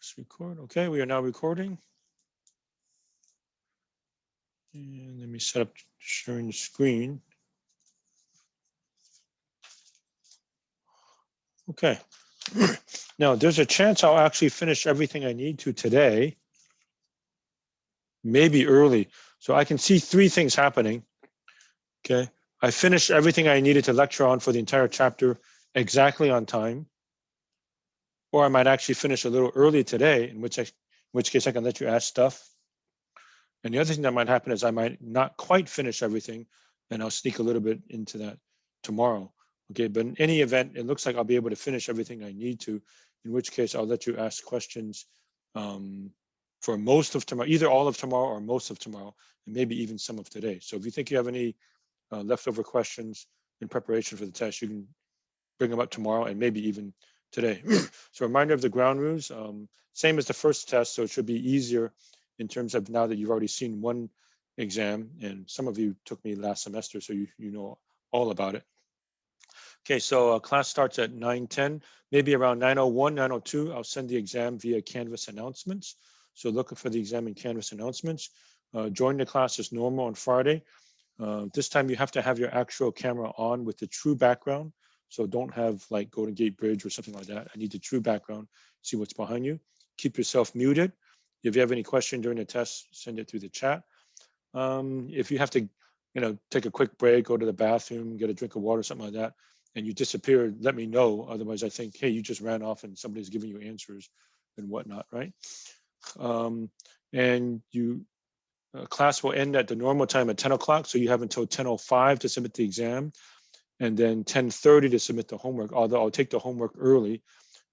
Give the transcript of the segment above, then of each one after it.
Let's record. Okay, we are now recording. And let me set up sharing the screen. Okay. Now, there's a chance I'll actually finish everything I need to today, maybe early. So I can see three things happening. Okay. I finished everything I needed to lecture on for the entire chapter exactly on time. Or I might actually finish a little early today, in which case I can let you ask stuff. And the other thing that might happen is I might not quite finish everything, and I'll sneak a little bit into that tomorrow. Okay, but in any event, it looks like I'll be able to finish everything I need to, in which case I'll let you ask questions for most of tomorrow, either all of tomorrow or most of tomorrow, and maybe even some of today. So if you think you have any leftover questions in preparation for the test, you can bring them up tomorrow and maybe even today. So reminder of the ground rules, same as the first test, so it should be easier in terms of now that you've already seen one exam, and some of you took me last semester, so you know all about it. Okay, so class starts at 9:10, maybe around 9:01, 9:02, I'll send the exam via Canvas announcements. So look for the exam in Canvas announcements. Join the class as normal on Friday. This time you have to have your actual camera on with the true background. So don't have like Golden Gate Bridge or something like that. I need the true background, see what's behind you. Keep yourself muted. If you have any question during the test, send it through the chat. If you have to, take a quick break, go to the bathroom, get a drink of water, something like that, and you disappear, let me know. Otherwise, I think, hey, you just ran off and somebody's giving you answers and whatnot, right? And class will end at the normal time at 10 o'clock. So you have until 10:05 to submit the exam, and then 10:30 to submit the homework, although I'll take the homework early.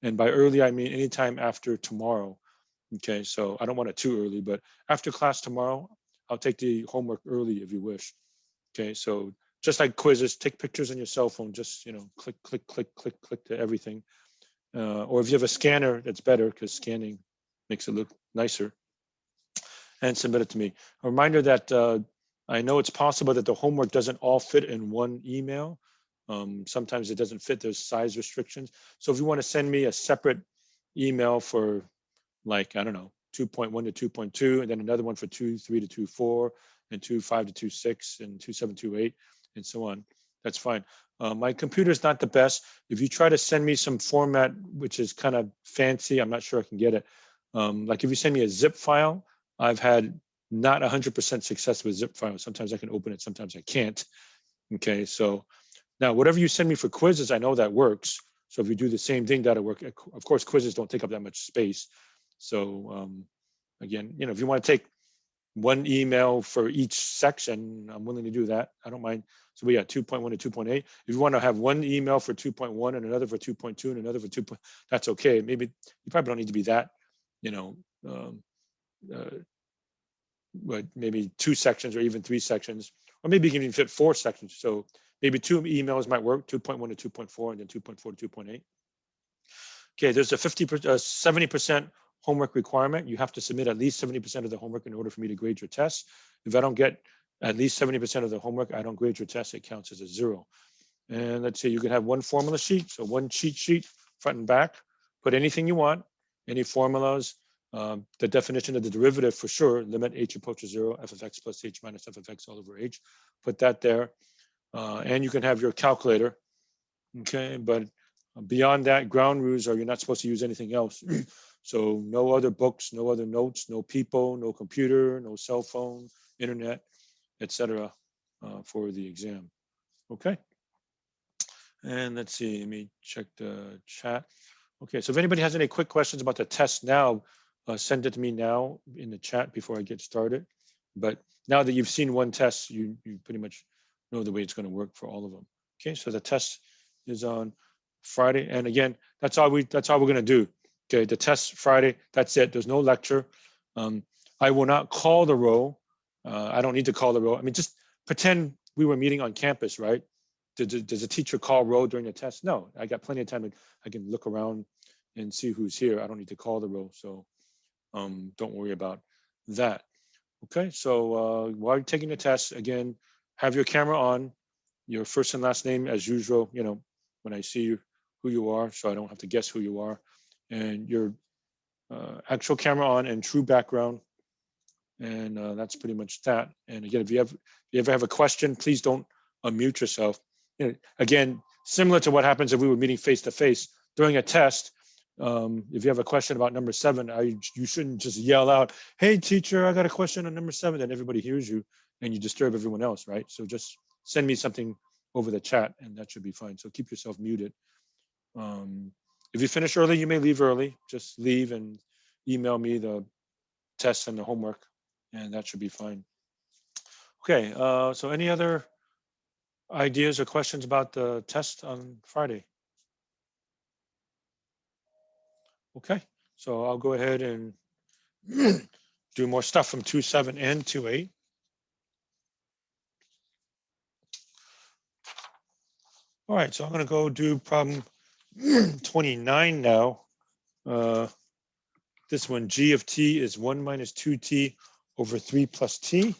And by early, I mean anytime after tomorrow. Okay, so I don't want it too early, but after class tomorrow, I'll take the homework early if you wish. Okay, so just like quizzes, take pictures on your cell phone, just, click, click, click, click, click to everything. Or if you have a scanner, that's better because scanning makes it look nicer. And submit it to me. A reminder that I know it's possible that the homework doesn't all fit in one email. Sometimes it doesn't fit, there's size restrictions. So if you want to send me a separate email for like, I don't know, 2.1 to 2.2, and then another one for 2.3 to 2.4, and 2.5 to 2.6, and 2.7, 2.8, and so on, that's fine. My computer is not the best. If you try to send me some format which is kind of fancy, I'm not sure I can get it. Like if you send me a zip file, I've had not 100% success with zip files. Sometimes I can open it, sometimes I can't. Okay, so now whatever you send me for quizzes, I know that works. So if you do the same thing, that'll work. Of course, quizzes don't take up that much space. So again, if you want to take one email for each section, I'm willing to do that. I don't mind. So we got 2.1 to 2.8. If you want to have one email for 2.1 and another for 2.2 and another for 2. That's okay. Maybe you probably don't need to be that, but maybe 2 sections or even 3 sections, or maybe you can even fit 4 sections. So maybe 2 emails might work, 2.1 to 2.4 and then 2.4 to 2.8. Okay, there's a 70% homework requirement. You have to submit at least 70% of the homework in order for me to grade your test. If I don't get at least 70% of the homework, I don't grade your test, it counts as a 0. And let's say you can have one formula sheet, so one cheat sheet, front and back, put anything you want, any formulas, the definition of the derivative for sure, limit h approaches 0, f of x plus h minus f of x all over h, put that there. And you can have your calculator, okay? But beyond that, ground rules are you're not supposed to use anything else. So no other books, no other notes, no people, no computer, no cell phone, internet, etc. For the exam, okay? And let's see, let me check the chat. Okay, so if anybody has any quick questions about the test now, send it to me now in the chat before I get started. But now that you've seen one test, you pretty much know the way it's going to work for all of them. Okay, so the test is on Friday, and again, that's all we're going to do. Okay, the test Friday, that's it. There's no lecture. I will not call the roll. I don't need to call the roll. I mean, just pretend we were meeting on campus, right? Does a teacher call roll during the test? No, I got plenty of time. I can look around and see who's here. I don't need to call the roll, so don't worry about that. Okay, so while you're taking the test, again, have your camera on, your first and last name as usual, when I see you, who you are, so I don't have to guess who you are, and your actual camera on and true background. And that's pretty much that. And again, if you ever have a question, please don't unmute yourself. You know, again, similar to what happens if we were meeting face to face during a test. If you have a question about number 7, you shouldn't just yell out, "Hey teacher, I got a question on number 7," then everybody hears you and you disturb everyone else, right? So just send me something over the chat and that should be fine. So keep yourself muted. If you finish early, you may leave early. Just leave and email me the tests and the homework, and that should be fine. Okay, so any other ideas or questions about the test on Friday? Okay, so I'll go ahead and do more stuff from 2.7 and 2.8. All right, so I'm going to go do problem 29 now. This one, g of t is 1 minus 2t over 3 plus t.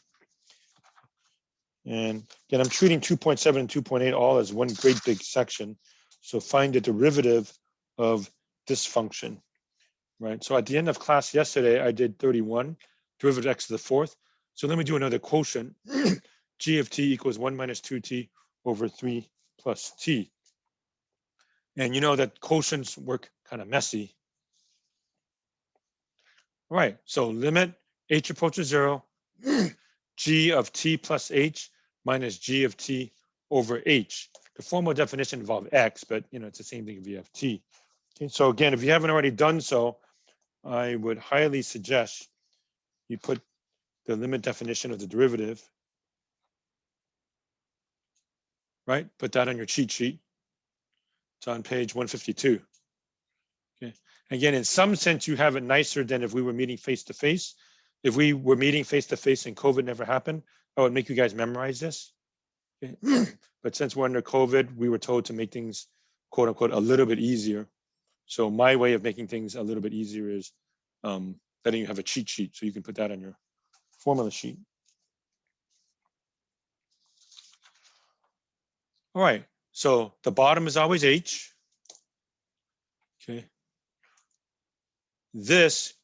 And again, I'm treating 2.7 and 2.8 all as one great big section. So find the derivative of this function, right? So at the end of class yesterday, I did 31, derivative x to the 4th. So let me do another quotient. G of t equals 1 minus 2t over 3 plus t. And you know that quotients work kind of messy. All right, so limit h approaches 0, g of t plus h minus g of t over h. The formal definition involves x, but you know it's the same thing if you have t. Okay, so again, if you haven't already done so, I would highly suggest you put the limit definition of the derivative, right? Put that on your cheat sheet. It's on page 152. Okay. Again, in some sense, you have it nicer than if we were meeting face to face. If we were meeting face to face and COVID never happened, I would make you guys memorize this. Okay. But since we're under COVID, we were told to make things, quote unquote, a little bit easier. So my way of making things a little bit easier is letting you have a cheat sheet so you can put that on your formula sheet. All right, so the bottom is always h. Okay. This,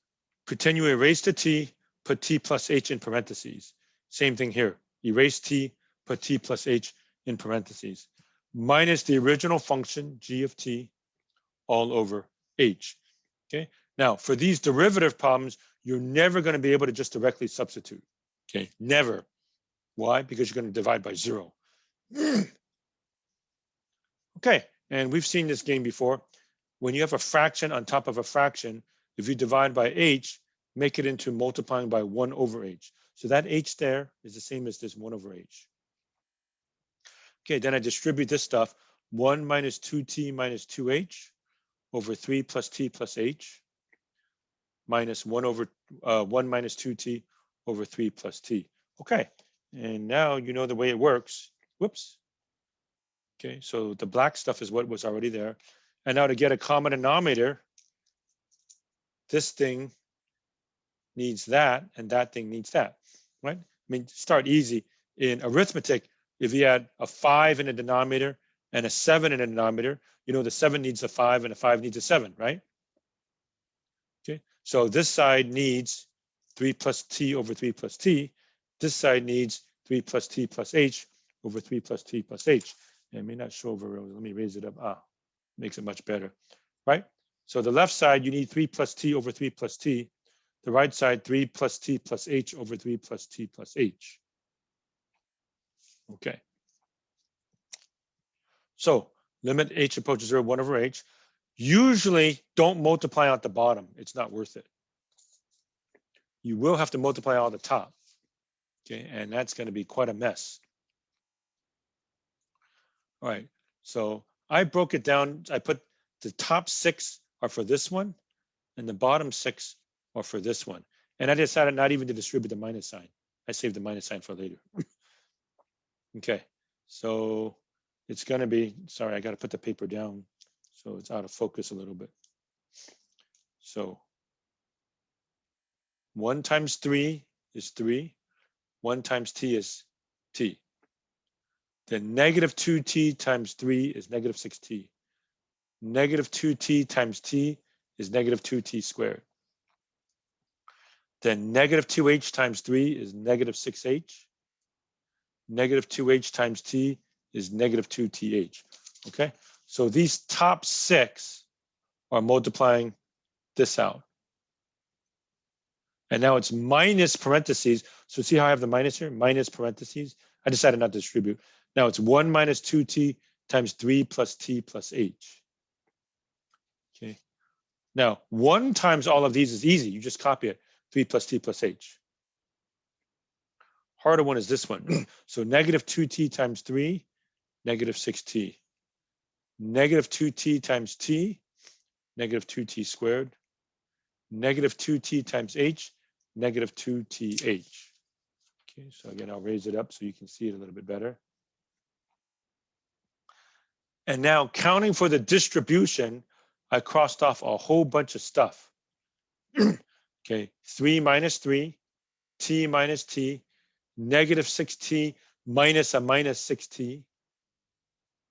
pretend you erase the t, put t plus h in parentheses. Same thing here. Erase t, put t plus h in parentheses. Minus the original function, g of t, all over h. Okay. Now, for these derivative problems, you're never going to be able to just directly substitute. Okay. Never. Why? Because you're going to divide by 0. Okay. And we've seen this game before. When you have a fraction on top of a fraction, if you divide by h, make it into multiplying by 1 over h. So that h there is the same as this 1 over h. Okay, then I distribute this stuff. 1 minus 2t minus 2h over 3 plus t plus h minus 1 minus 2t over 3 plus t. Okay, and now you know the way it works. Whoops. Okay, so the black stuff is what was already there. And now to get a common denominator, this thing needs that and that thing needs that, right? I mean, start easy. In arithmetic, if you had a 5 in the denominator and a 7 in the denominator, you know the 7 needs a 5 and a 5 needs a 7, right? Okay, so this side needs 3 plus t over 3 plus t. This side needs 3 plus t plus h over 3 plus t plus h. And it may not show over, let me raise it up. Ah, makes it much better, right? So the left side, you need 3 plus t over 3 plus t. The right side, 3 plus t plus h over 3 plus t plus h. Okay. So limit h approaches 0, 1 over h. Usually don't multiply out the bottom. It's not worth it. You will have to multiply out the top. Okay, and that's going to be quite a mess. All right, so I broke it down. I put the top 6 are for this one, and the bottom 6 are for this one. And I decided not even to distribute the minus sign. I saved the minus sign for later. Okay, so it's going to be, sorry, I got to put the paper down so it's out of focus a little bit. So 1 times 3 is 3. 1 times t is t. Then negative 2t times 3 is negative 6t. Negative 2t times t is negative 2t squared. Then negative 2h times 3 is negative 6h. Negative 2h times t is negative 2th. Okay, so these top 6 are multiplying this out. And now it's minus parentheses. So see how I have the minus here? Minus parentheses. I decided not to distribute. Now it's 1 minus 2t times 3 plus t plus h. Okay. Now 1 times all of these is easy. You just copy it. 3 plus t plus h. Harder one is this one. So negative 2t times 3, negative 6t. Negative 2t times t, negative 2t squared. Negative 2t times h, negative 2th. Okay, so again, I'll raise it up so you can see it a little bit better. And now counting for the distribution, I crossed off a whole bunch of stuff. Okay, 3 minus 3, t minus t, negative 6t minus a minus 6t,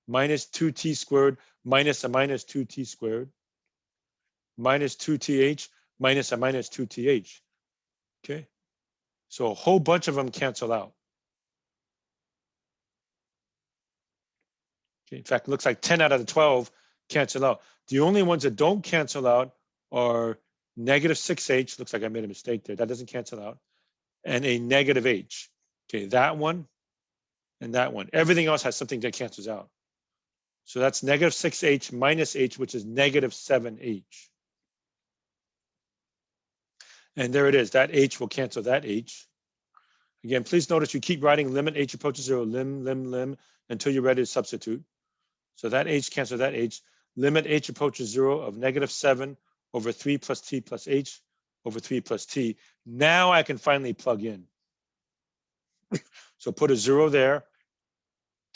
minus 2t squared minus a minus 2t squared, minus 2th minus a minus 2th. Okay, so a whole bunch of them cancel out. Okay, in fact, it looks like 10 out of the 12 cancel out. The only ones that don't cancel out are negative 6h, looks like I made a mistake there, that doesn't cancel out, and a negative h. Okay, that one and that one. Everything else has something that cancels out. So that's negative 6h minus h, which is negative 7h. And there it is, that h will cancel that h. Again, please notice you keep writing limit h approaches 0, lim, until you're ready to substitute. So that h cancels that h. Limit h approaches 0 of negative 7 over 3 plus t plus h over 3 plus t. Now I can finally plug in. So put a 0 there.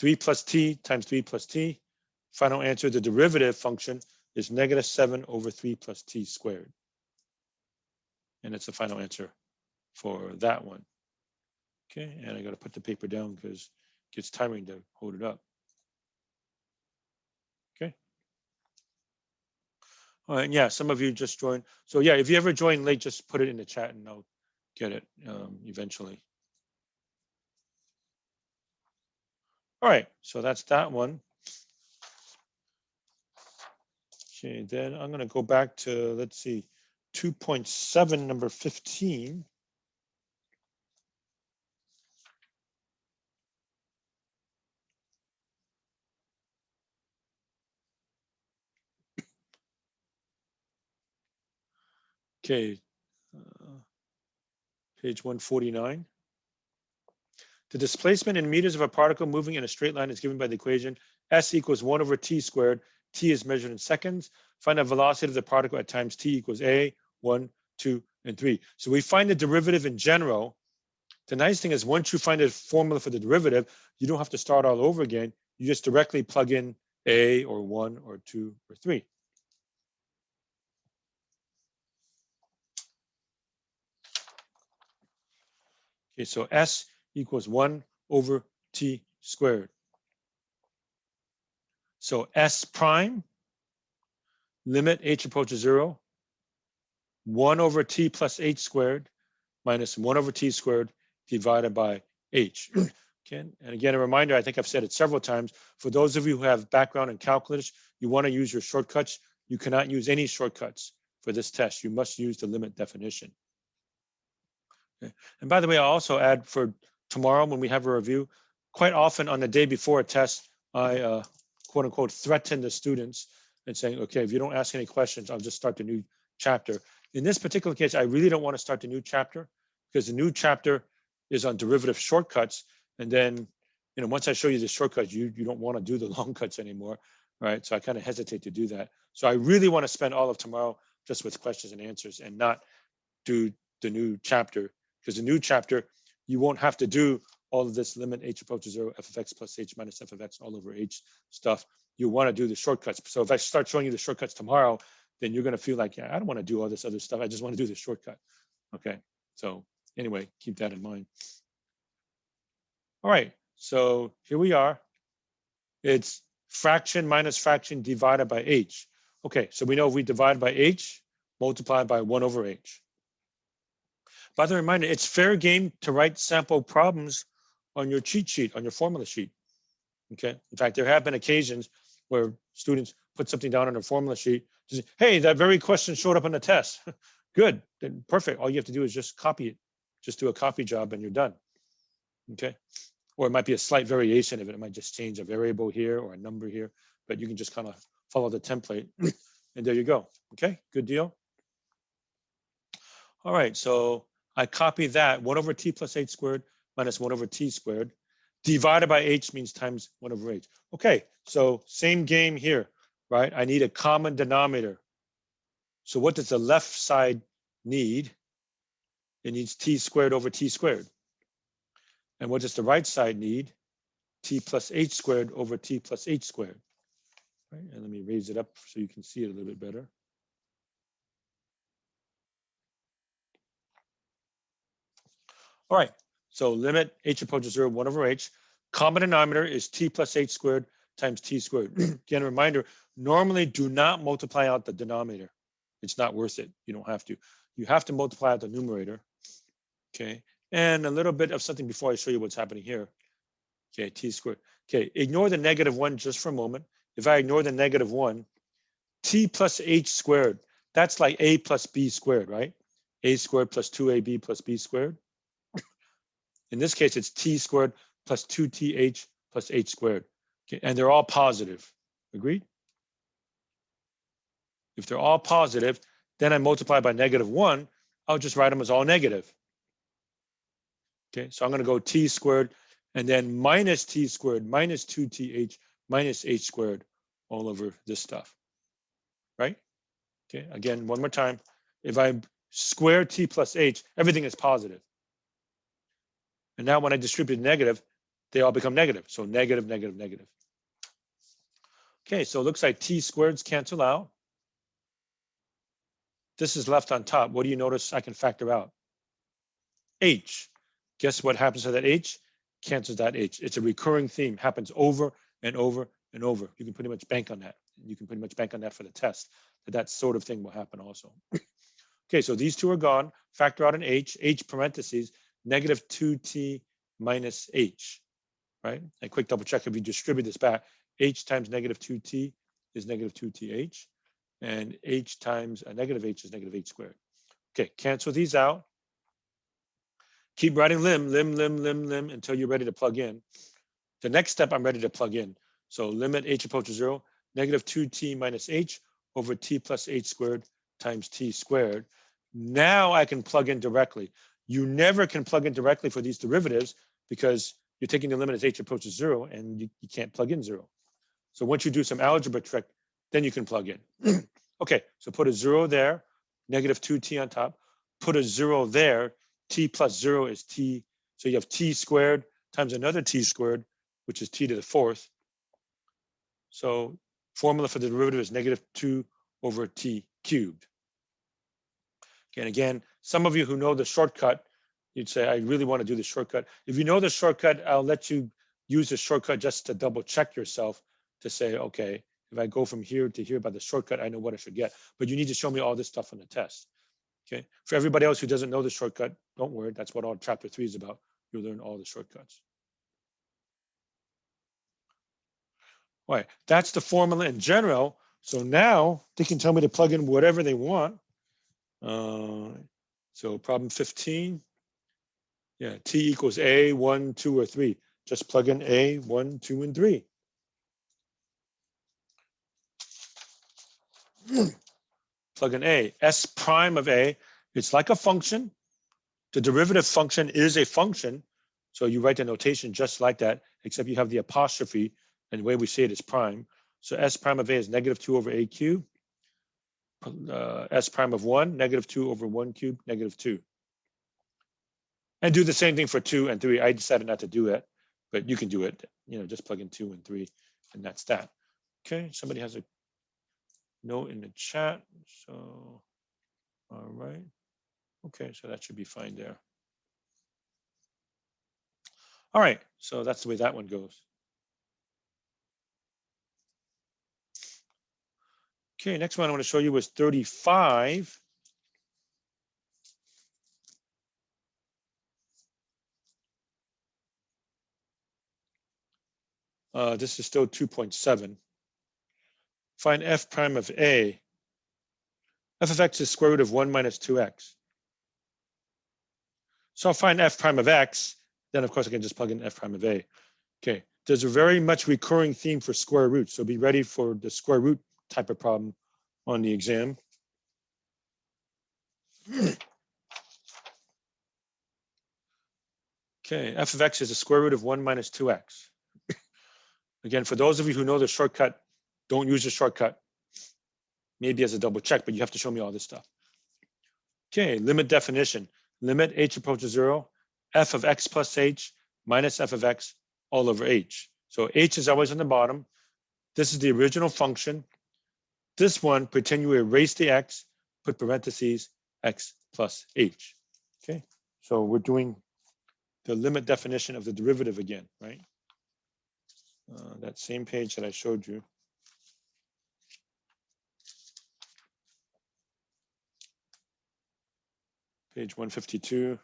3 plus t times 3 plus t. Final answer, the derivative function is negative 7 over 3 plus t squared. And it's the final answer for that one. Okay, and I got to put the paper down because it gets tiring to hold it up. Okay. All right, yeah, some of you just joined. So yeah, if you ever join late, just put it in the chat and I'll get it eventually. All right, so that's that one. Okay, then I'm going to go back to, let's see, 2.7, number 15. Okay, page 149. The displacement in meters of a particle moving in a straight line is given by the equation S equals 1 over t squared. T is measured in seconds. Find the velocity of the particle at times t equals a, 1, 2, and 3. So we find the derivative in general. The nice thing is once you find a formula for the derivative, you don't have to start all over again. You just directly plug in a or 1 or 2 or 3. Okay, so S equals 1 over t squared. So S prime, limit h approaches 0, 1 over t plus h squared minus 1 over t squared divided by h. Okay, and again, a reminder, I think I've said it several times, for those of you who have background in calculus, you want to use your shortcuts. You cannot use any shortcuts for this test. You must use the limit definition. Okay. And by the way, I'll also add for tomorrow when we have a review, quite often on the day before a test, I quote unquote threaten the students and saying, okay, if you don't ask any questions, I'll just start the new chapter. In this particular case, I really don't want to start the new chapter because the new chapter is on derivative shortcuts. And then, you know, once I show you the shortcuts, you don't want to do the long cuts anymore, right? So I kind of hesitate to do that. So I really want to spend all of tomorrow just with questions and answers and not do the new chapter, because the new chapter, you won't have to do all of this limit h approaches 0, f of x plus h minus f of x all over h stuff. You want to do the shortcuts. So if I start showing you the shortcuts tomorrow, then you're going to feel like, yeah, I don't want to do all this other stuff. I just want to do the shortcut. Okay. So anyway, keep that in mind. All right. So here we are. It's fraction minus fraction divided by h. Okay. So we know if we divide by h, multiply by 1 over h. By the reminder, it's fair game to write sample problems on your cheat sheet, on your formula sheet. Okay. In fact, there have been occasions where students put something down on a formula sheet. Say, hey, that very question showed up on the test. Good, then perfect. All you have to do is just copy it. Just do a copy job and you're done. Okay. Or it might be a slight variation of it. It might just change a variable here or a number here, but you can just kind of follow the template and there you go. Okay, good deal. All right, so I copy that 1 over t plus h squared minus 1 over t squared divided by h means times 1 over h. Okay, so same game here, right? I need a common denominator. So what does the left side need? It needs t squared over t squared. And what does the right side need? T plus h squared over t plus h squared. Right? And let me raise it up so you can see it a little bit better. All right, so limit h approaches 0, 1 over h. Common denominator is t plus h squared times t squared. Again, a reminder, normally do not multiply out the denominator. It's not worth it. You don't have to. You have to multiply out the numerator. Okay, and a little bit of something before I show you what's happening here. Okay, t squared. Okay, ignore the -1 just for a moment. If I ignore the -1, t plus h squared, that's like a plus b squared, right? A squared plus 2ab plus b squared. In this case, it's t squared plus 2th plus h squared. Okay, and they're all positive. Agreed? If they're all positive, then I multiply by -1. I'll just write them as all negative. Okay, so I'm going to go t squared and then minus t squared minus 2th minus h squared all over this stuff. Right? Okay, again, one more time. If I square t plus h, everything is positive. And now when I distribute negative, they all become negative. So negative, negative, negative. Okay, so it looks like t squareds cancel out. This is left on top. What do you notice I can factor out? H. Guess what happens to that h? Cancels that h. It's a recurring theme, happens over and over and over. You can pretty much bank on that. You can pretty much bank on that for the test, that sort of thing will happen also. Okay, so these two are gone. Factor out an h parentheses, -2t minus h, right? And quick double check, if you distribute this back, h times -2t is -2th, and h times a negative h is -h squared. Okay, cancel these out. Keep writing lim until you're ready to plug in. The next step, I'm ready to plug in. So limit h approaches 0, -2t minus h over t plus h squared times t squared. Now I can plug in directly. You never can plug in directly for these derivatives because you're taking the limit as h approaches 0 and you can't plug in 0. So once you do some algebra trick, then you can plug in. Okay, so put a 0 there, -2t on top, put a 0 there, t plus 0 is t. So you have t squared times another t squared, which is t to the 4th. So formula for the derivative is -2 over t cubed. Okay, and again, some of you who know the shortcut, you'd say, I really want to do the shortcut. If you know the shortcut, I'll let you use the shortcut just to double check yourself to say, okay, if I go from here to here by the shortcut, I know what I should get. But you need to show me all this stuff on the test. Okay, for everybody else who doesn't know the shortcut, don't worry, that's what all chapter 3 is about. You'll learn all the shortcuts. All right, that's the formula in general. So now they can tell me to plug in whatever they want. So problem 15. Yeah, t equals a, 1, 2, or 3. Just plug in a, 1, 2, and 3. Plug in a. S prime of a, it's like a function. The derivative function is a function. So you write the notation just like that, except you have the apostrophe, and the way we say it is prime. So S prime of a is -2 over a cubed. S prime of 1, -2 over 1 cubed, -2. And do the same thing for 2 and 3. I decided not to do it, but you can do it. You know, just plug in 2 and 3, and that's that. Okay, somebody has a note in the chat. So, all right. Okay, so that should be fine there. All right, so that's the way that one goes. Okay, next one I want to show you is 35. This is still 2.7. Find f prime of a. F of x is square root of 1 minus 2x. So I'll find f prime of x. Then, of course, I can just plug in f prime of a. Okay, there's a very much recurring theme for square roots. So be ready for the square root type of problem on the exam. Okay, f of x is the square root of 1 minus 2x. Again, for those of you who know the shortcut, don't use the shortcut. Maybe as a double check, but you have to show me all this stuff. Okay, limit definition. Limit h approaches 0, f of x plus h minus f of x all over h. So h is always on the bottom. This is the original function. This one, pretend you erase the x, put parentheses, x plus h. Okay, so we're doing the limit definition of the derivative again, right? That same page that I showed you. Page 152,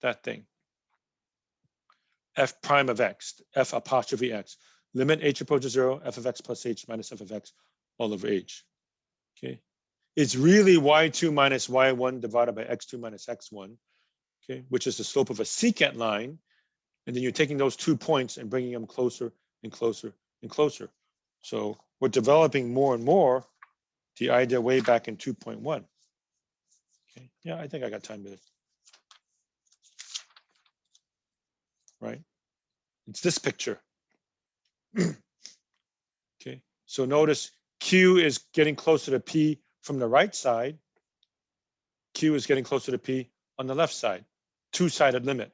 that thing. F prime of x, f apostrophe x. Limit h approaches 0, f of x plus h minus f of x all over h. Okay, it's really y2 minus y1 divided by x2 minus x1, okay, which is the slope of a secant line. And then you're taking those 2 points and bringing them closer and closer and closer. So we're developing more and more the idea way back in 2.1. Okay, yeah, I think I got time to. Right, it's this picture. Okay, so notice Q is getting closer to P from the right side. Q is getting closer to P on the left side, two-sided limit,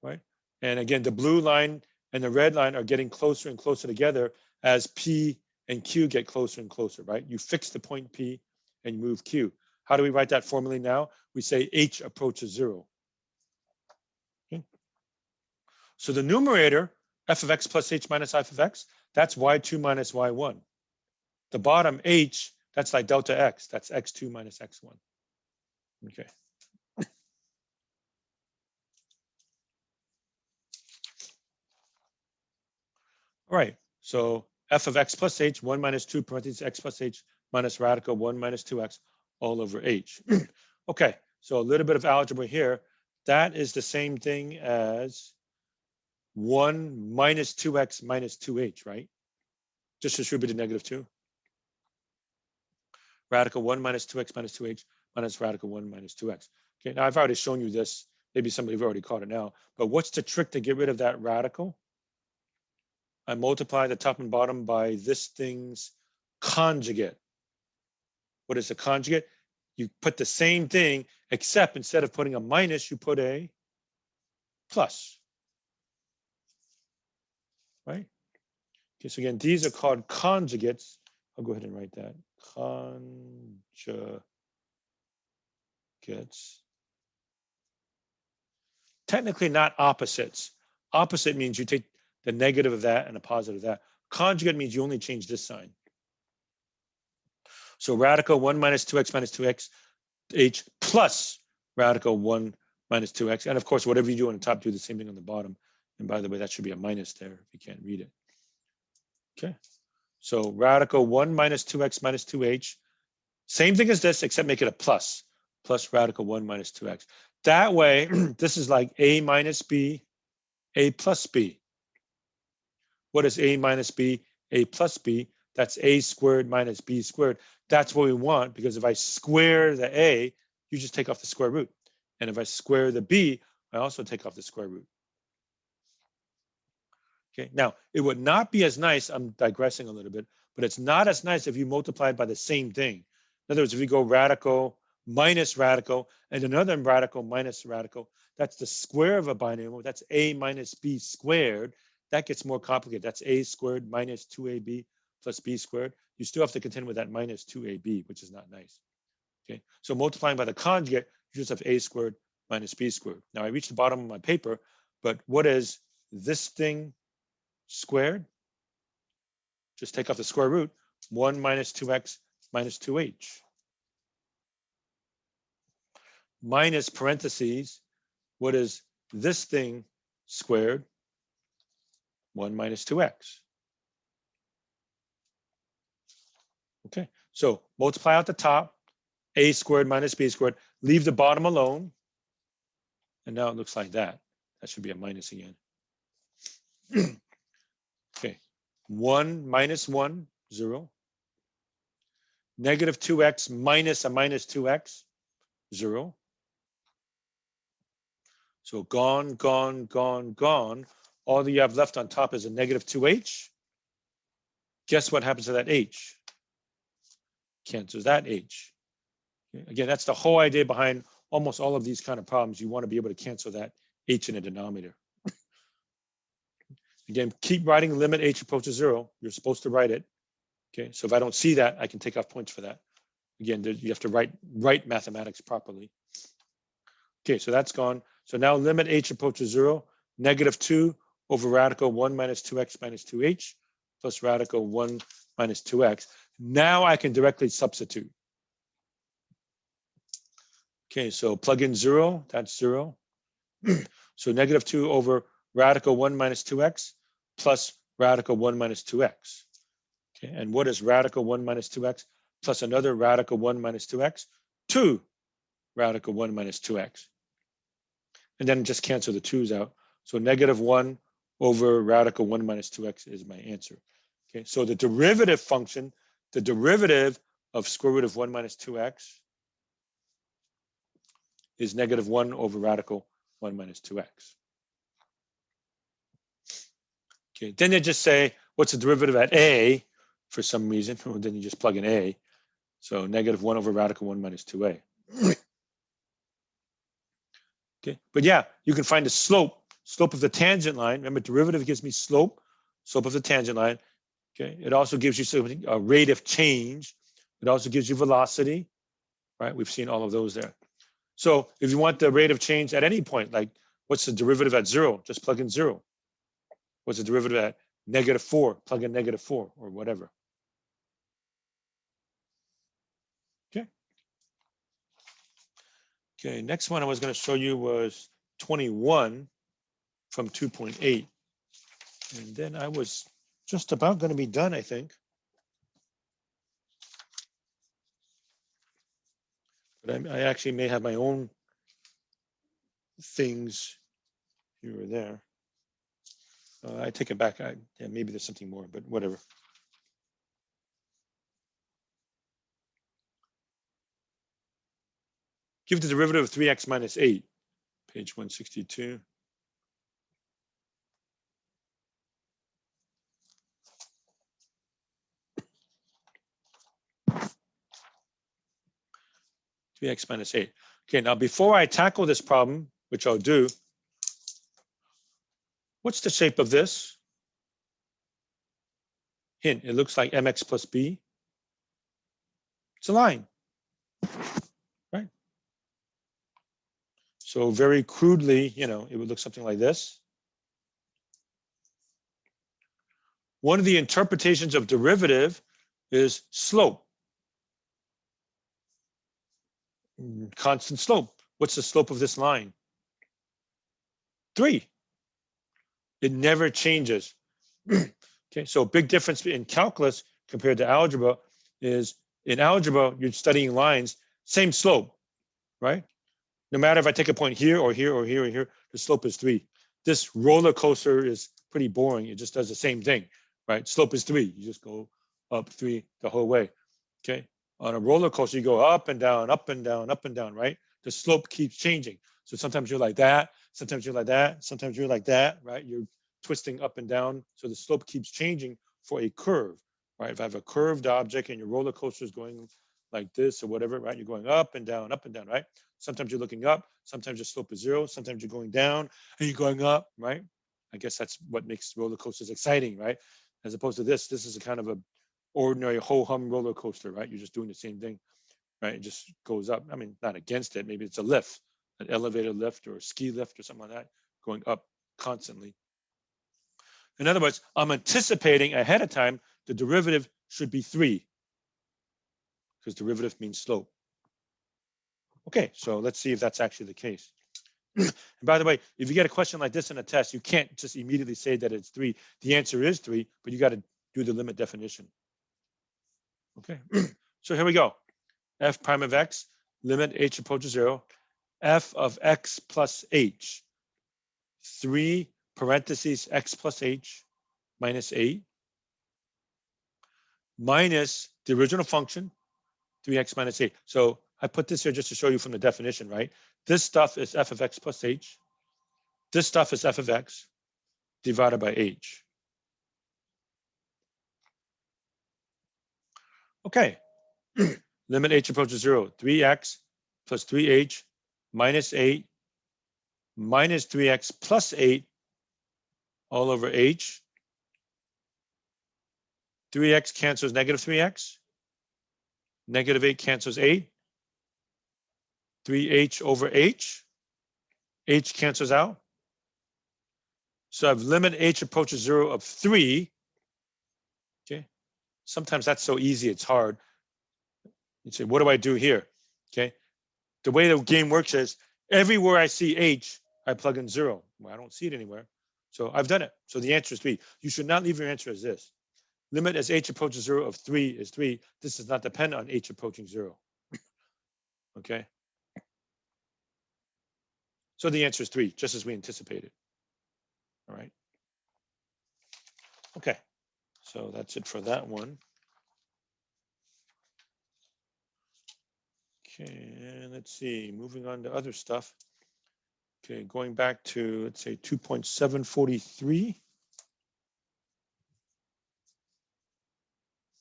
right? And again, the blue line and the red line are getting closer and closer together as P and Q get closer and closer, right? You fix the point P and you move Q. How do we write that formally now? We say H approaches 0. Okay. So the numerator, f of x plus h minus f of x, that's y2 minus y1. The bottom h, that's like delta x, that's x2 minus x1. Okay. All right, so f of x plus h, 1 minus 2 parentheses x plus h minus radical 1 minus 2x all over h. Okay, so a little bit of algebra here. That is the same thing as 1 minus 2x minus 2h, right? Just distributed negative 2. Radical 1 minus 2x minus 2h minus radical 1 minus 2x. Okay, now I've already shown you this. Maybe somebody's already caught it now. But what's the trick to get rid of that radical? I multiply the top and bottom by this thing's conjugate. What is a conjugate? You put the same thing, except instead of putting a minus, you put a plus. Right? Okay, so again, these are called conjugates. I'll go ahead and write that. Conjugates. Technically not opposites. Opposite means you take the negative of that and a positive of that. Conjugate means you only change this sign. So radical 1 minus 2x minus 2x h plus radical 1 minus 2x. And of course, whatever you do on the top, do the same thing on the bottom. And by the way, that should be a minus there if you can't read it. Okay, so radical 1 minus 2x minus 2h. Same thing as this, except make it a plus. Plus radical 1 minus 2x. That way, this is like a minus b, a plus b. What is a minus b, a plus b? That's a squared minus b squared. That's what we want, because if I square the a, you just take off the square root. And if I square the b, I also take off the square root. Okay, now it would not be as nice, I'm digressing a little bit, but it's not as nice if you multiply it by the same thing. In other words, if you go radical minus radical and another radical minus radical, that's the square of a binomial, that's a minus b squared. That gets more complicated. That's a squared minus 2ab plus b squared. You still have to contend with that minus 2ab, which is not nice. Okay, so multiplying by the conjugate, you just have a squared minus b squared. Now I reached the bottom of my paper, but what is this thing squared? Just take off the square root, 1 minus 2x minus 2h. Minus parentheses, what is this thing squared? 1 minus 2x. Okay, so multiply out the top, a squared minus b squared, leave the bottom alone. And now it looks like that. That should be a minus again. Okay, 1 minus 1, 0. Negative 2x minus a minus 2x, 0. So gone, gone, gone, gone. All that you have left on top is a negative 2h. Guess what happens to that h? Cancels that h. Okay. Again, that's the whole idea behind almost all of these kind of problems. You want to be able to cancel that h in a denominator. Again, keep writing limit h approaches 0. You're supposed to write it. Okay, so if I don't see that, I can take off points for that. Again, you have to write mathematics properly. Okay, so that's gone. So now limit h approaches 0, negative 2 over radical 1 minus 2x minus 2h plus radical 1 minus 2x. Now I can directly substitute. Okay, so plug in 0, that's 0. So negative 2 over radical 1 minus 2x plus radical 1 minus 2x. Okay, and what is radical 1 minus 2x plus another radical 1 minus 2x? 2 radical 1 minus 2x. And then just cancel the 2's out. So negative 1 over radical 1 minus 2x is my answer. Okay, so the derivative function, the derivative of square root of 1 minus 2x is negative 1 over radical 1 minus 2x. Okay, then you just say, what's the derivative at a for some reason? Well, then you just plug in a. So negative 1 over radical 1 minus 2a. Okay, but yeah, you can find the slope of the tangent line. Remember, derivative gives me slope of the tangent line. Okay, it also gives you something, a rate of change. It also gives you velocity, right? We've seen all of those there. So if you want the rate of change at any point, like what's the derivative at 0? Just plug in 0. What's the derivative at negative 4? Plug in negative 4 or whatever. Okay. Okay, next one I was going to show you was 21 from 2.8. And then I was just about going to be done, I think. But I actually may have my own things here or there. I take it back. Yeah, maybe there's something more, but whatever. Give the derivative of 3x minus 8, page 162. X minus 8. Okay, now before I tackle this problem, which I'll do, what's the shape of this? Hint, it looks like mx plus b. It's a line, right? So very crudely, you know, it would look something like this. One of the interpretations of derivative is slope. Constant slope. What's the slope of this line? 3. It never changes. Okay, so big difference in calculus compared to algebra is in algebra, you're studying lines, same slope, right? No matter if I take a point here or here or here or here, the slope is 3. This roller coaster is pretty boring. It just does the same thing, right? Slope is 3. You just go up 3 the whole way, okay? On a roller coaster, you go up and down, up and down, up and down, right? The slope keeps changing. So sometimes you're like that, sometimes you're like that, sometimes you're like that, right? You're twisting up and down. So the slope keeps changing for a curve, right? If I have a curved object and your roller coaster is going like this or whatever, right? You're going up and down, right? Sometimes you're looking up, sometimes your slope is 0, sometimes you're going down and you're going up, right? I guess that's what makes roller coasters exciting, right? As opposed to this is a kind of a ordinary ho-hum roller coaster, right? You're just doing the same thing, right? It just goes up. I mean, not against it. Maybe it's a lift, an elevator lift or a ski lift or something like that, going up constantly. In other words, I'm anticipating ahead of time the derivative should be 3 because derivative means slope. Okay, so let's see if that's actually the case. And by the way, if you get a question like this in a test, you can't just immediately say that it's 3. The answer is 3, but you got to do the limit definition. Okay, so here we go. F prime of x, limit h approaches 0, f of x plus h, 3 parentheses x plus h minus 8, minus the original function, 3x minus 8. So I put this here just to show you from the definition, right? This stuff is f of x plus h. This stuff is f of x divided by h. Okay, limit h approaches 0, 3x plus 3h minus 8 minus 3x plus 8 all over h. 3x cancels negative 3x. Negative 8 cancels 8. 3h over h. H cancels out. So I have limit h approaches 0 of 3. Okay. Sometimes that's so easy, it's hard. You say, what do I do here? Okay. The way the game works is everywhere I see h, I plug in 0. Well, I don't see it anywhere. So I've done it. So the answer is 3. You should not leave your answer as this. Limit as h approaches 0 of 3 is 3. This does not depend on h approaching 0. Okay. So the answer is 3, just as we anticipated. All right. Okay. So that's it for that one. Okay, and let's see, moving on to other stuff. Okay, going back to, let's say 2.743.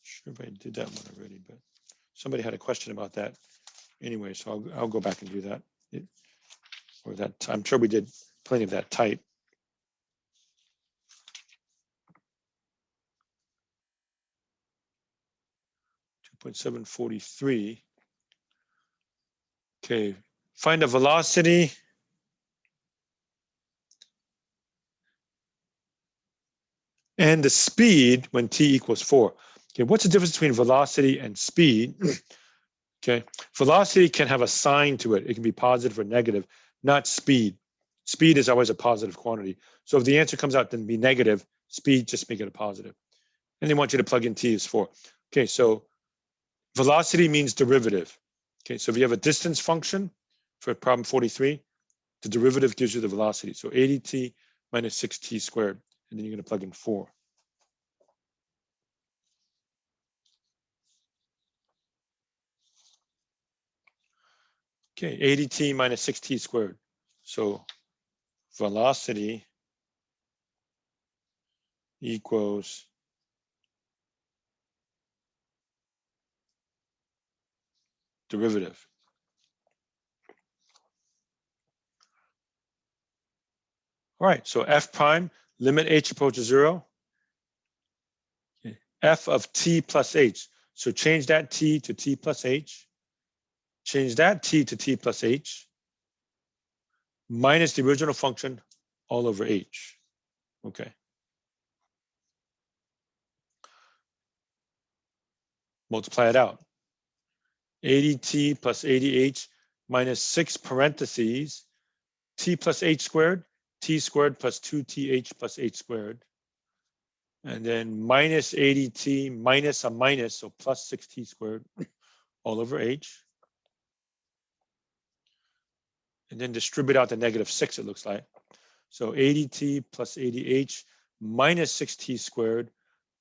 Sure if I did that one already, but somebody had a question about that anyway, so I'll go back and do that. Or that, I'm sure we did plenty of that type. .743. Okay, find a velocity and the speed when t equals 4. Okay, what's the difference between velocity and speed? Okay, velocity can have a sign to it. It can be positive or negative, not speed. Speed is always a positive quantity. So if the answer comes out to be negative, speed, just make it a positive. And they want you to plug in t is 4. Okay, so velocity means derivative. Okay, so if you have a distance function for problem 43, the derivative gives you the velocity. So 80t minus 6t squared, and then you're going to plug in 4. Okay, 80t minus 6t squared. So velocity equals derivative. All right, so f prime, limit h approaches 0. Okay. F of t plus h. So change that t to t plus h. Change that t to t plus h. Minus the original function all over h. Okay. Multiply it out. 80t plus 80h minus 6 parentheses t plus h squared, t squared plus 2th plus h squared. And then minus 80t minus a minus, so plus 6t squared all over h. And then distribute out the negative 6, it looks like. So 80t plus 80h minus 6t squared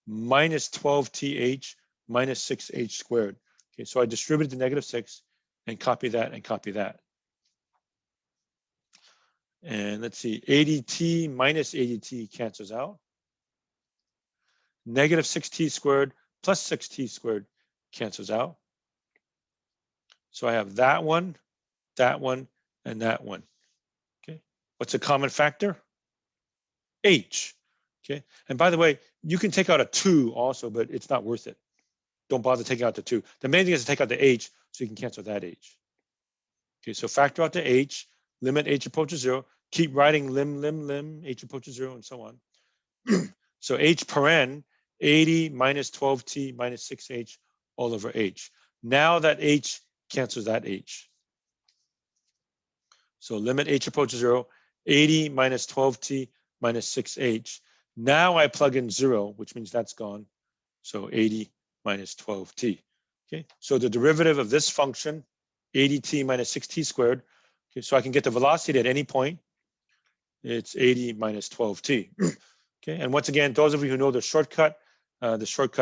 minus 12th minus 6h squared. Okay, so I distributed the negative 6 and copy that and copy that. And let's see, 80t minus 80t cancels out. Negative 6t squared plus 6t squared cancels out. So I have that one, and that one. Okay, what's a common factor? H. Okay, and by the way, you can take out a 2 also, but it's not worth it. Don't bother taking out the 2. The main thing is to take out the h so you can cancel that h. Okay, so factor out the h, limit h approaches 0, keep writing lim, h approaches 0, and so on. So h paren, 80 minus 12t minus 6h all over h. Now that h cancels that h. So limit h approaches 0, 80 minus 12t minus 6h. Now I plug in 0, which means that's gone. So 80 minus 12t. Okay, so the derivative of this function, 80t minus 6t squared. Okay, so I can get the velocity at any point. It's 80 minus 12t. Okay, and once again, those of you who know the shortcut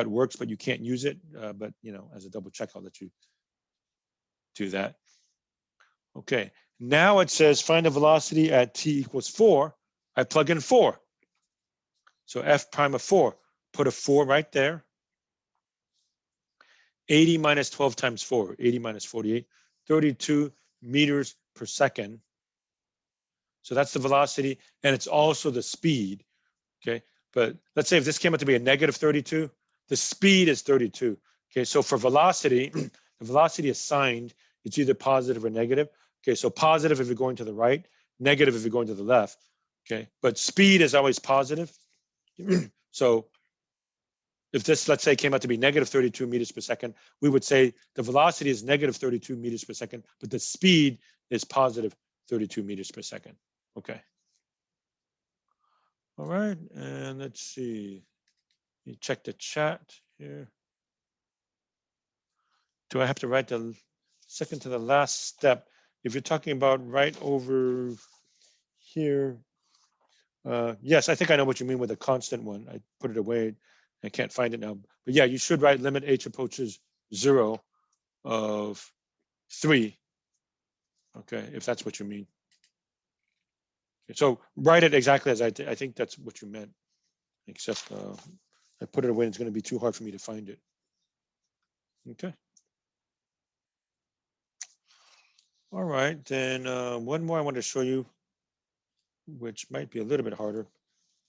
works, but you can't use it. But you know, as a double check, I'll let you do that. Okay, now it says find the velocity at t equals 4. I plug in 4. So f prime of 4, put a 4 right there. 80 minus 12 times 4, 80 minus 48, 32 meters per second. So that's the velocity, and it's also the speed. Okay, but let's say if this came out to be a negative 32, the speed is 32. Okay, so for velocity, the velocity assigned, it's either positive or negative. Okay, so positive if you're going to the right, negative if you're going to the left. Okay, but speed is always positive. So if this, let's say, came out to be negative 32 meters per second, we would say the velocity is negative 32 meters per second, but the speed is positive 32 meters per second. Okay. All right, and let's see. You check the chat here. Do I have to write the second to the last step? If you're talking about right over here, yes, I think I know what you mean with a constant one. I put it away. I can't find it now. But yeah, you should write limit h approaches 0 of 3. Okay, if that's what you mean. Okay, so write it exactly as I think that's what you meant, except I put it away. It's going to be too hard for me to find it. Okay. All right, then one more I want to show you, which might be a little bit harder.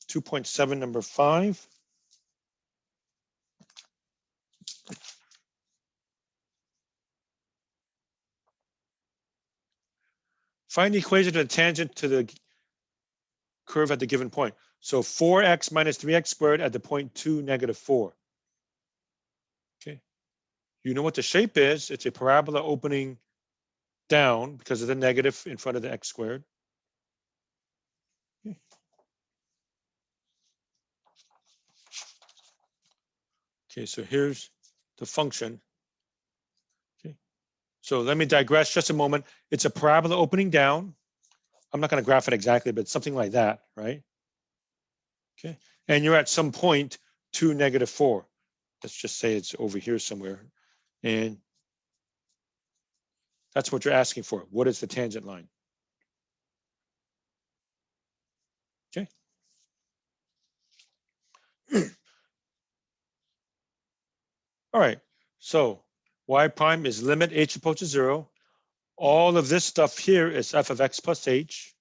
2.7, number 5. Find the equation of the tangent to the curve at the given point. So 4x minus 3x squared at the point 2, negative 4. Okay. You know what the shape is. It's a parabola opening down because of the negative in front of the x squared. Okay. Okay, so here's the function. Okay. So let me digress just a moment. It's a parabola opening down. I'm not going to graph it exactly, but something like that, right? Okay, and you're at some point 2, negative 4. Let's just say it's over here somewhere. And that's what you're asking for. What is the tangent line? Okay. All right, so y prime is limit h approaches 0. All of this stuff here is f of x plus h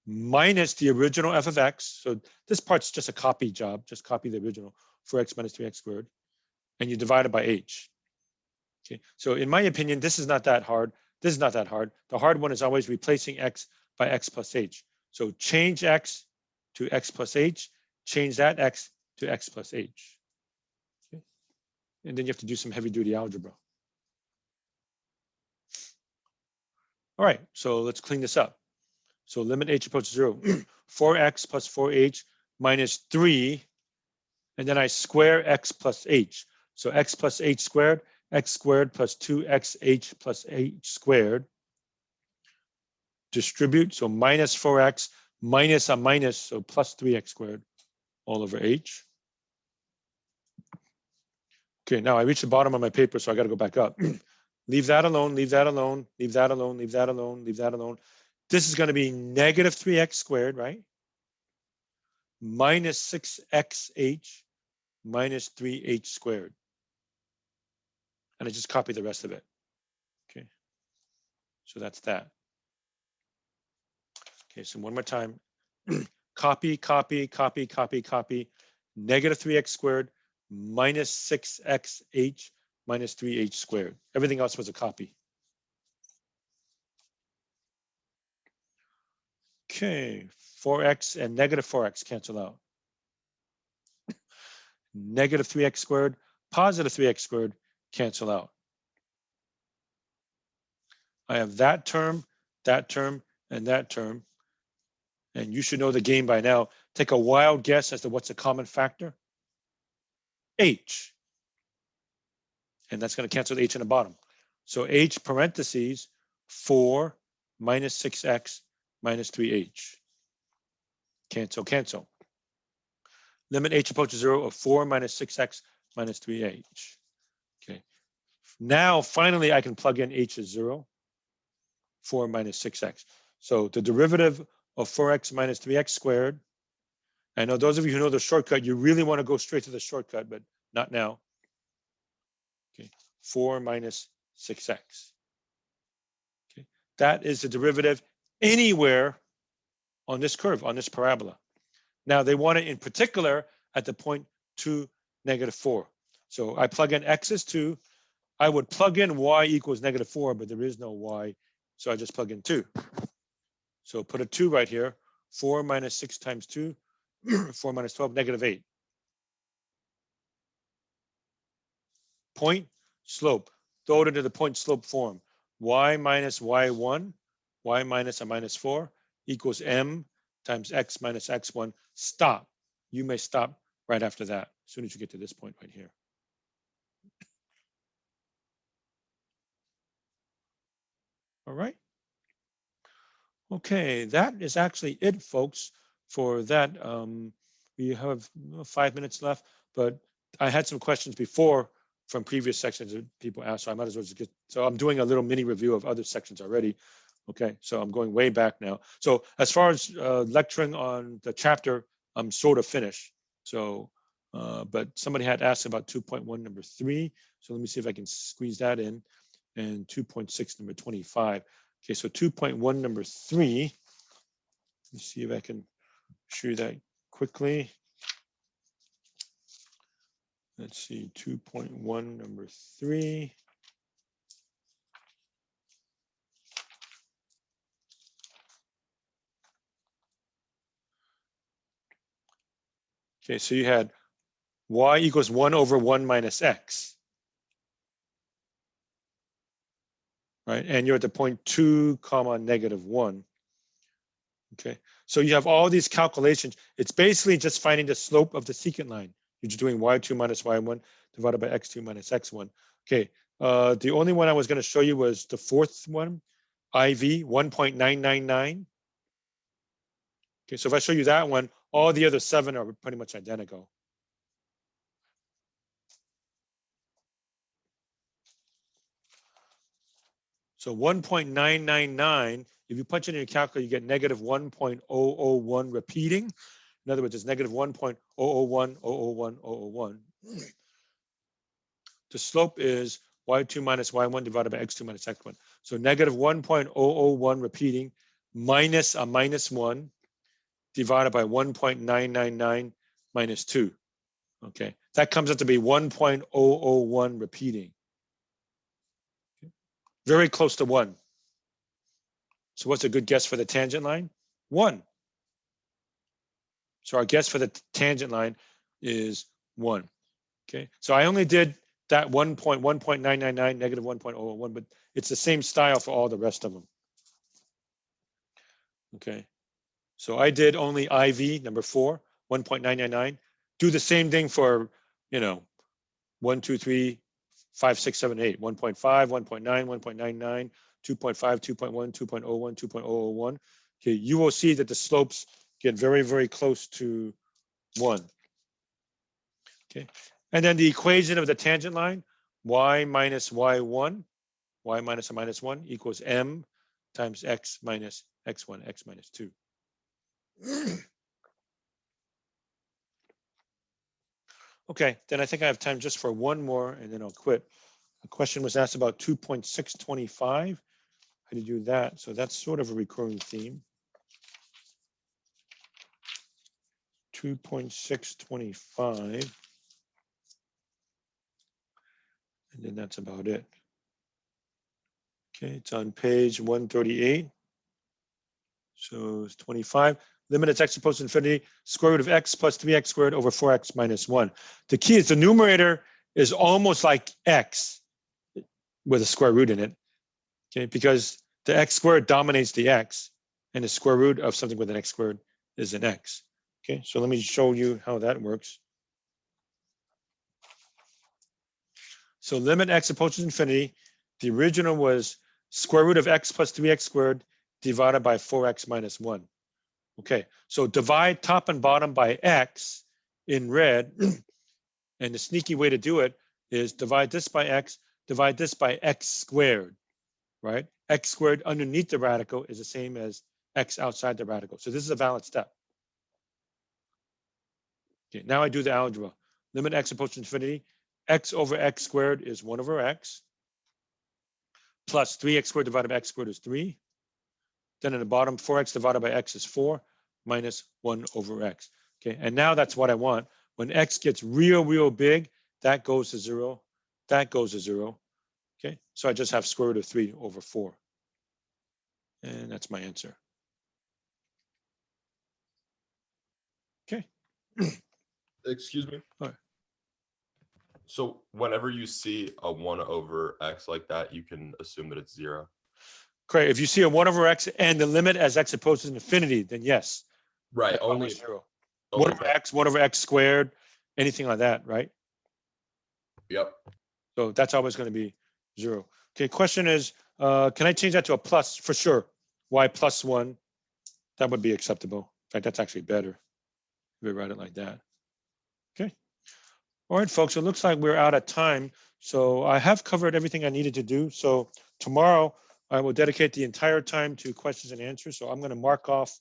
minus the original f of x. So this part's just a copy job. Just copy the original, 4x minus 3x squared. And you divide it by h. Okay, so in my opinion, this is not that hard. This is not that hard. The hard one is always replacing x by x plus h. So change x to x plus h, change that x to x plus h. Okay. And then you have to do some heavy duty algebra. All right, so let's clean this up. So limit h approaches 0, 4x plus 4h minus 3, and then I square x plus h. So x plus h squared, x squared plus 2xh plus h squared. Distribute, so minus 4x minus a minus, so plus 3x squared all over h. Okay, now I reached the bottom of my paper, so I got to go back up. Leave that alone, leave that alone, leave that alone, leave that alone, leave that alone. This is going to be negative 3x squared, right? Minus 6xh minus 3h squared. And I just copy the rest of it. Okay, so that's that. Okay, so one more time. Copy, copy, copy, copy, copy. Negative 3x squared minus 6xh minus 3h squared. Everything else was a copy. Okay, 4x and negative 4x cancel out. Negative 3x squared, positive 3x squared cancel out. I have that term that term, and that term. And you should know the game by now. Take a wild guess as to what's a common factor. H. And that's going to cancel the H in the bottom. So H parentheses 4 minus 6x minus 3H. Cancel, cancel. Limit H approaches 0 of 4 minus 6x minus 3H. Okay. Now, finally, I can plug in H as 0, 4 minus 6x. So the derivative of 4x minus 3x squared. I know those of you who know the shortcut, you really want to go straight to the shortcut, but not now. Okay. 4 minus 6x. Okay. That is the derivative anywhere on this curve, on this parabola. Now they want it in particular at the point 2, -4. So I plug in x is 2. I would plug in y equals -4, but there is no y. So I just plug in 2. So put a 2 right here. 4 minus 6 times 2, 4 minus 12, -8. Point, slope. Throw it into the point slope form. Y minus y1, y minus a minus 4 equals m times x minus x1. Stop. You may stop right after that, as soon as you get to this point right here. All right. Okay, that is actually it, folks, for that. We have 5 minutes left, but I had some questions before from previous sections that people asked, so I might as well just get, so I'm doing a little mini review of other sections already. Okay, so I'm going way back now. So as far as lecturing on the chapter, I'm sort of finished. So, but somebody had asked about 2.1 number 3. So let me see if I can squeeze that in, and 2.6 number 25. Okay, so 2.1 number 3. Let's see if I can show you that quickly. Let's see, 2.1 number 3. Okay, so you had y equals 1 over 1 minus x. Right, and you're at the point 2 comma -1. Okay, so you have all these calculations. It's basically just finding the slope of the secant line. You're just doing y2 minus y1 divided by x2 minus x1. Okay, the only one I was going to show you was the fourth one, IV 1.999. Okay, so if I show you that one, all the other 7 are pretty much identical. So 1.999, if you punch it in your calculator, you get -1.001 repeating. In other words, it's -1.001, The slope is y2 minus y1 divided by x2 minus x1. So -1.001 repeating minus a -1 divided by 1.999 minus 2. Okay, that comes out to be 1.001 repeating. Very close to 1. So what's a good guess for the tangent line? 1. So our guess for the tangent line is 1. Okay, so I only did that 1.999 -1.001, but it's the same style for all the rest of them. Okay, so I did only IV number 4, 1.999. Do the same thing for, 1, 2, 3, 5, 6, 7, 8, 1.5, 1.9, 1.99, 2.5, 2.1, 2.01, 2.001. Okay, you will see that the slopes get very, very close to 1. Okay, and then the equation of the tangent line, y minus y1, y minus a minus 1 equals m times x minus x1, x minus 2. Okay, then I think I have time just for one more and then I'll quit. A question was asked about 2.625. How do you do that? So that's sort of a recurring theme. 2.625. And then that's about it. Okay, it's on page 138. So it's 25. Limit its x approaches to infinity, square root of x plus 3x squared over 4x minus 1. The key is the numerator is almost like x with a square root in it. Okay, because the x squared dominates the x, and the square root of something with an x squared is an x. Okay, so let me show you how that works. So limit x approaches infinity. The original was square root of x plus 3x squared divided by 4x minus 1. Okay, so divide top and bottom by x in red. And the sneaky way to do it is divide this by x, divide this by x squared, right? X squared underneath the radical is the same as x outside the radical. So this is a valid step. Okay, now I do the algebra. Limit x approaches infinity. X over x squared is 1 over x. Plus 3x squared divided by x squared is 3. Then in the bottom, 4x divided by x is 4 minus 1 over x. Okay, and now that's what I want. When x gets real big, that goes to 0. That goes to 0. Okay, so I just have square root of 3 over 4. And that's my answer. Okay. Excuse me. All right. So whenever you see a 1 over x like that, you can assume that it's 0. Great. If you see a 1 over x and the limit as x approaches infinity, then yes. Right. That's Only 0. only 1 over x, 1 over x squared, anything like that, right? Yep. So that's always going to be 0. Okay, question is, can I change that to a plus? For sure. Y plus 1, that would be acceptable. In fact, that's actually better if we write it like that. Okay. All right, folks, it looks like we're out of time. So I have covered everything I needed to do. So tomorrow I will dedicate the entire time to questions and answers. So I'm going to mark off,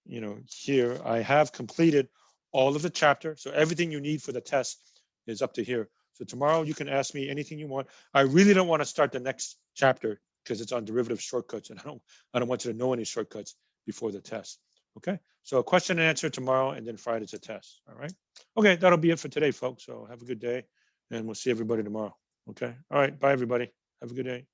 here I have completed all of the chapter. So everything you need for the test is up to here. So tomorrow you can ask me anything you want. I really don't want to start the next chapter because it's on derivative shortcuts, and I don't want you to know any shortcuts before the test. Okay, so a question and answer tomorrow, and then Friday's a test. All right. Okay, that'll be it for today, folks. So have a good day, and we'll see everybody tomorrow. Okay. All right. Bye, everybody. Have a good day.